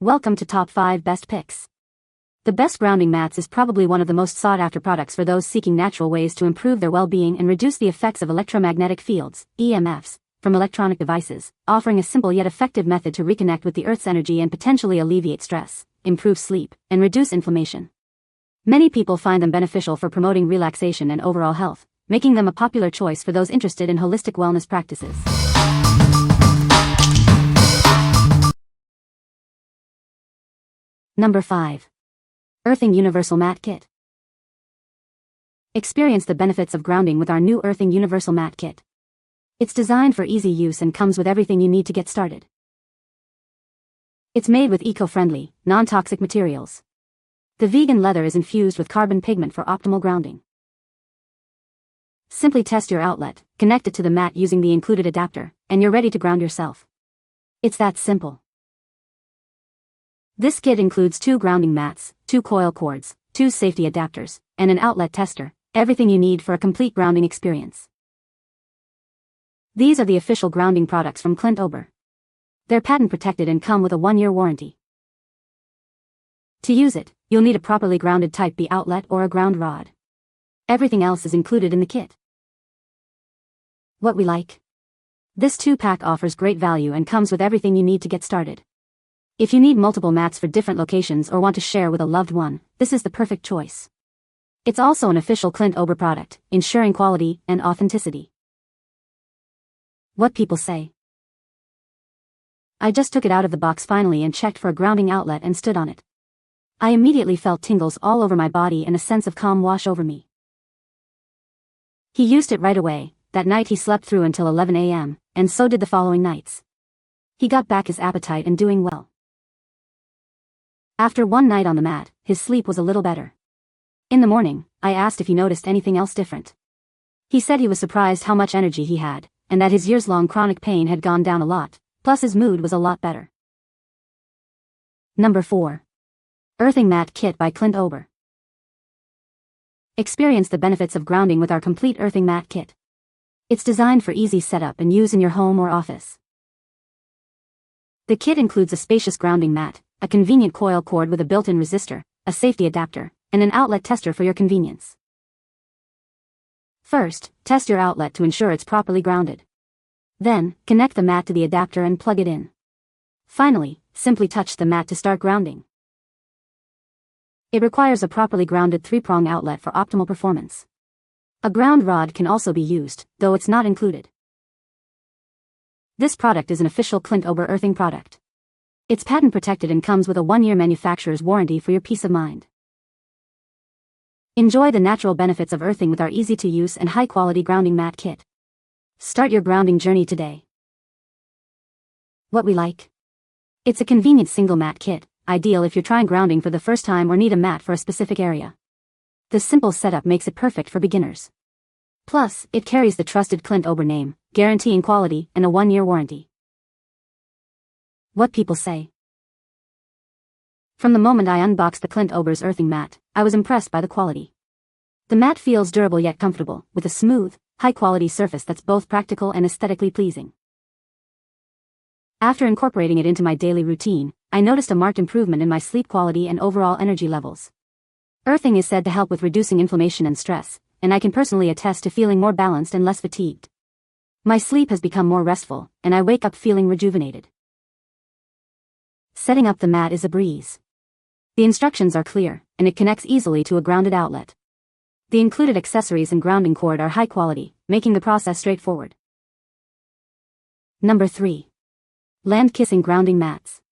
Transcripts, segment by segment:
Welcome to Top 5 Best Picks. The best grounding mats is probably one of the most sought-after products for those seeking natural ways to improve their well-being and reduce the effects of electromagnetic fields, EMFs, from electronic devices, offering a simple yet effective method to reconnect with the Earth's energy and potentially alleviate stress, improve sleep, and reduce inflammation. Many people find them beneficial for promoting relaxation and overall health, making them a popular choice for those interested in holistic wellness practices. Number 5. Earthing Universal Mat Kit. Experience the benefits of grounding with our new Earthing Universal Mat Kit. It's designed for easy use and comes with everything you need to get started. It's made with eco-friendly, non-toxic materials. The vegan leather is infused with carbon pigment for optimal grounding. Simply test your outlet, connect it to the mat using the included adapter, and you're ready to ground yourself. It's that simple. This kit includes 2 grounding mats, 2 coil cords, 2 safety adapters, and an outlet tester, everything you need for a complete grounding experience. These are the official grounding products from Clint Ober. They're patent protected and come with a 1-year warranty. To use it, you'll need a properly grounded Type B outlet or a ground rod. Everything else is included in the kit. What we like? This 2-pack offers great value and comes with everything you need to get started. If you need multiple mats for different locations or want to share with a loved one, this is the perfect choice. It's also an official Clint Ober product, ensuring quality and authenticity. What people say. I just took it out of the box finally and checked for a grounding outlet and stood on it. I immediately felt tingles all over my body and a sense of calm wash over me. He used it right away. That night he slept through until 11 a.m., and so did the following nights. He got back his appetite and doing well. After one night on the mat, his sleep was a little better. In the morning, I asked if he noticed anything else different. He said he was surprised how much energy he had, and that his years-long chronic pain had gone down a lot, plus his mood was a lot better. Number 4. Earthing Mat Kit by Clint Ober. Experience the benefits of grounding with our complete Earthing Mat Kit. It's designed for easy setup and use in your home or office. The kit includes a spacious grounding mat, a convenient coil cord with a built-in resistor, a safety adapter, and an outlet tester for your convenience. First, test your outlet to ensure it's properly grounded. Then, connect the mat to the adapter and plug it in. Finally, simply touch the mat to start grounding. It requires a properly grounded 3-prong outlet for optimal performance. A ground rod can also be used, though it's not included. This product is an official Clint Ober earthing product. It's patent protected and comes with a 1-year manufacturer's warranty for your peace of mind. Enjoy the natural benefits of earthing with our easy-to-use and high-quality grounding mat kit. Start your grounding journey today. What we like? It's a convenient single mat kit, ideal if you're trying grounding for the first time or need a mat for a specific area. The simple setup makes it perfect for beginners. Plus, it carries the trusted Clint Ober name, guaranteeing quality and a 1-year warranty. What people say. From the moment I unboxed the Clint Ober's earthing mat, I was impressed by the quality. The mat feels durable yet comfortable, with a smooth, high-quality surface that's both practical and aesthetically pleasing. After incorporating it into my daily routine, I noticed a marked improvement in my sleep quality and overall energy levels. Earthing is said to help with reducing inflammation and stress, and I can personally attest to feeling more balanced and less fatigued. My sleep has become more restful, and I wake up feeling rejuvenated. Setting up the mat is a breeze. The instructions are clear, and it connects easily to a grounded outlet. The included accessories and grounding cord are high quality, making the process straightforward. Number 3. LandKissing Grounding Mats.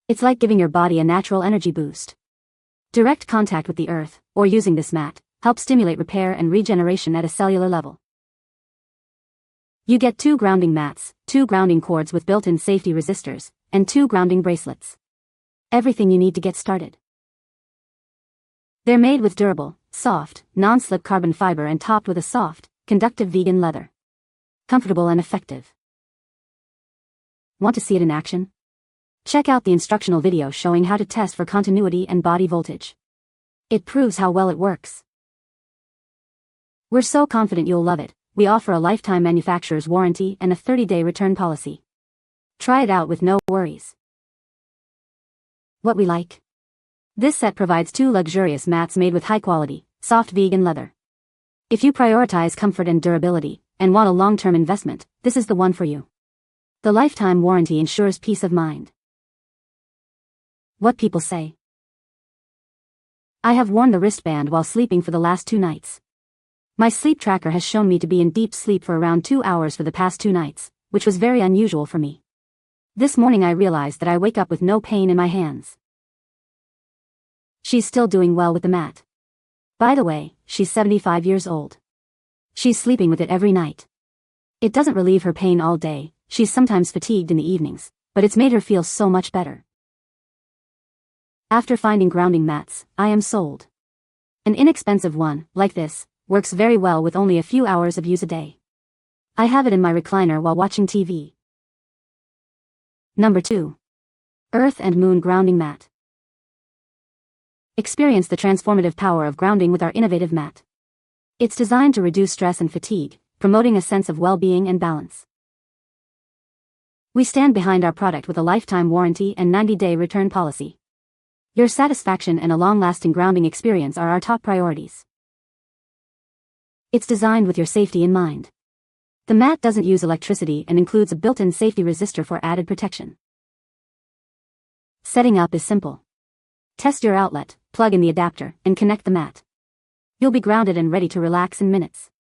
It's like giving your body a natural energy boost. Direct contact with the earth, or using this mat, helps stimulate repair and regeneration at a cellular level. You get 2 grounding mats, 2 grounding cords with built-in safety resistors, and 2 grounding bracelets. Everything you need to get started. They're made with durable, soft, non-slip carbon fiber and topped with a soft, conductive vegan leather. Comfortable and effective. Want to see it in action? Check out the instructional video showing how to test for continuity and body voltage. It proves how well it works. We're so confident you'll love it, we offer a lifetime manufacturer's warranty and a 30-day return policy. Try it out with no worries. What we like. This set provides 2 luxurious mats made with high-quality, soft vegan leather. If you prioritize comfort and durability, and want a long-term investment, this is the one for you. The lifetime warranty ensures peace of mind. What people say. I have worn the wristband while sleeping for the last 2 nights. My sleep tracker has shown me to be in deep sleep for around 2 hours for the past 2 nights, which was very unusual for me. This morning I realized that I wake up with no pain in my hands. She's still doing well with the mat. By the way, she's 75 years old. She's sleeping with it every night. It doesn't relieve her pain all day, she's sometimes fatigued in the evenings, but it's made her feel so much better. After finding grounding mats, I am sold. An inexpensive one, like this, works very well with only a few hours of use a day. I have it in my recliner while watching TV. Number 2. Earth and Moon Grounding Mat. Experience the transformative power of grounding with our innovative mat. It's designed to reduce stress and fatigue, promoting a sense of well-being and balance. We stand behind our product with a lifetime warranty and 90-day return policy. Your satisfaction and a long-lasting grounding experience are our top priorities. It's designed with your safety in mind. The mat doesn't use electricity and includes a built-in safety resistor for added protection. Setting up is simple. Test your outlet, plug in the adapter, and connect the mat. You'll be grounded and ready to relax in minutes.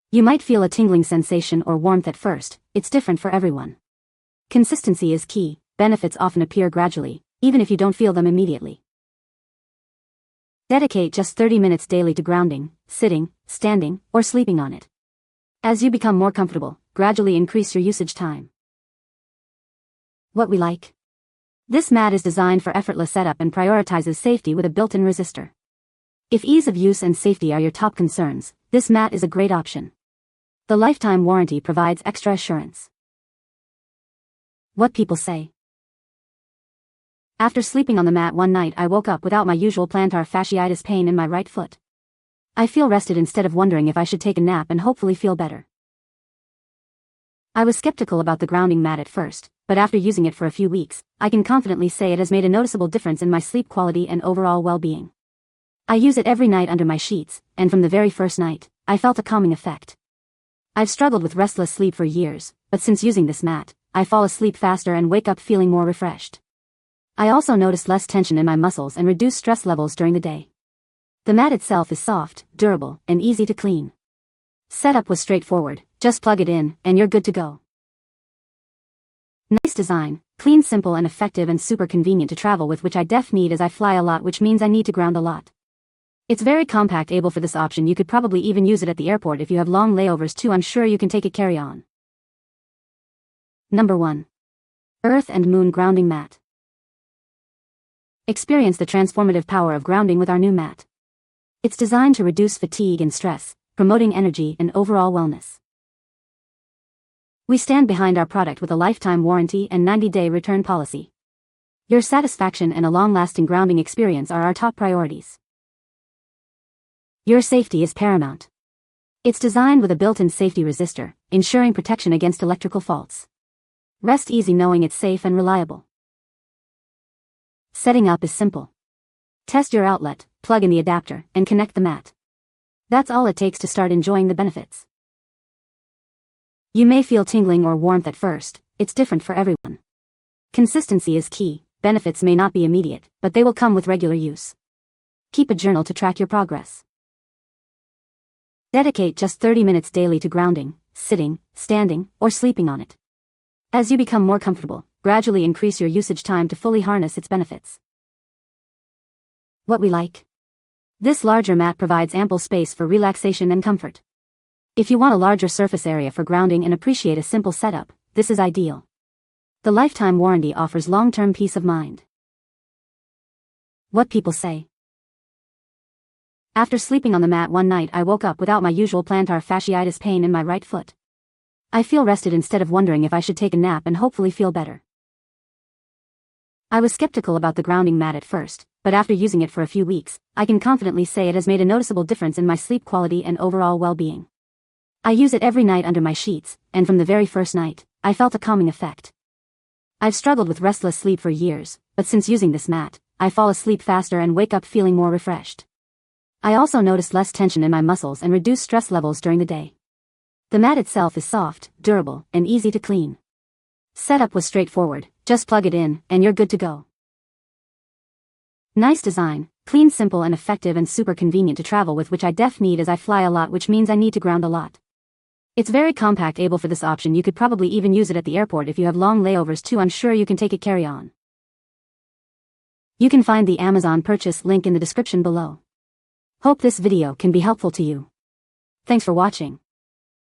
You might feel a tingling sensation or warmth at first, it's different for everyone. Consistency is key, benefits often appear gradually, even if you don't feel them immediately. Dedicate just 30 minutes daily to grounding, sitting, standing, or sleeping on it. As you become more comfortable, gradually increase your usage time. What we like. This mat is designed for effortless setup and prioritizes safety with a built-in resistor. If ease of use and safety are your top concerns, this mat is a great option. The lifetime warranty provides extra assurance. What people say. After sleeping on the mat one night, I woke up without my usual plantar fasciitis pain in my right foot. I feel rested instead of wondering if I should take a nap and hopefully feel better. I was skeptical about the grounding mat at first, but after using it for a few weeks, I can confidently say it has made a noticeable difference in my sleep quality and overall well-being. I use it every night under my sheets, and from the very first night, I felt a calming effect. I've struggled with restless sleep for years, but since using this mat, I fall asleep faster and wake up feeling more refreshed. I also noticed less tension in my muscles and reduced stress levels during the day. The mat itself is soft, durable, and easy to clean. Setup was straightforward, just plug it in, and you're good to go. Nice design, clean, simple and effective, and super convenient to travel with, which I def need as I fly a lot, which means I need to ground a lot. It's very compact, able for this option. You could probably even use it at the airport if you have long layovers too. I'm sure you can take it carry-on. Number 1. Earth and Moon Grounding Mat. Experience the transformative power of grounding with our new mat. It's designed to reduce fatigue and stress, promoting energy and overall wellness. We stand behind our product with a lifetime warranty and 90-day return policy. Your satisfaction and a long-lasting grounding experience are our top priorities. Your safety is paramount. It's designed with a built-in safety resistor, ensuring protection against electrical faults. Rest easy knowing it's safe and reliable. Setting up is simple. Test your outlet, plug in the adapter, and connect the mat. That's all it takes to start enjoying the benefits. You may feel tingling or warmth at first, it's different for everyone. Consistency is key, benefits may not be immediate, but they will come with regular use. Keep a journal to track your progress. Dedicate just 30 minutes daily to grounding, sitting, standing, or sleeping on it. As you become more comfortable, gradually increase your usage time to fully harness its benefits. What we like. This larger mat provides ample space for relaxation and comfort. If you want a larger surface area for grounding and appreciate a simple setup, this is ideal. The lifetime warranty offers long-term peace of mind. What people say. After sleeping on the mat one night, I woke up without my usual plantar fasciitis pain in my right foot. I feel rested instead of wondering if I should take a nap and hopefully feel better. I was skeptical about the grounding mat at first, but after using it for a few weeks, I can confidently say it has made a noticeable difference in my sleep quality and overall well-being. I use it every night under my sheets, and from the very first night, I felt a calming effect. I've struggled with restless sleep for years, but since using this mat, I fall asleep faster and wake up feeling more refreshed. I also noticed less tension in my muscles and reduced stress levels during the day. The mat itself is soft, durable, and easy to clean. Setup was straightforward, just plug it in, and you're good to go. Nice design, clean, simple and effective, and super convenient to travel with, which I def need as I fly a lot, which means I need to ground a lot. It's very compact, able for this option. You could probably even use it at the airport if you have long layovers too. I'm sure you can take it carry-on. You can find the Amazon purchase link in the description below. Hope this video can be helpful to you. Thanks for watching.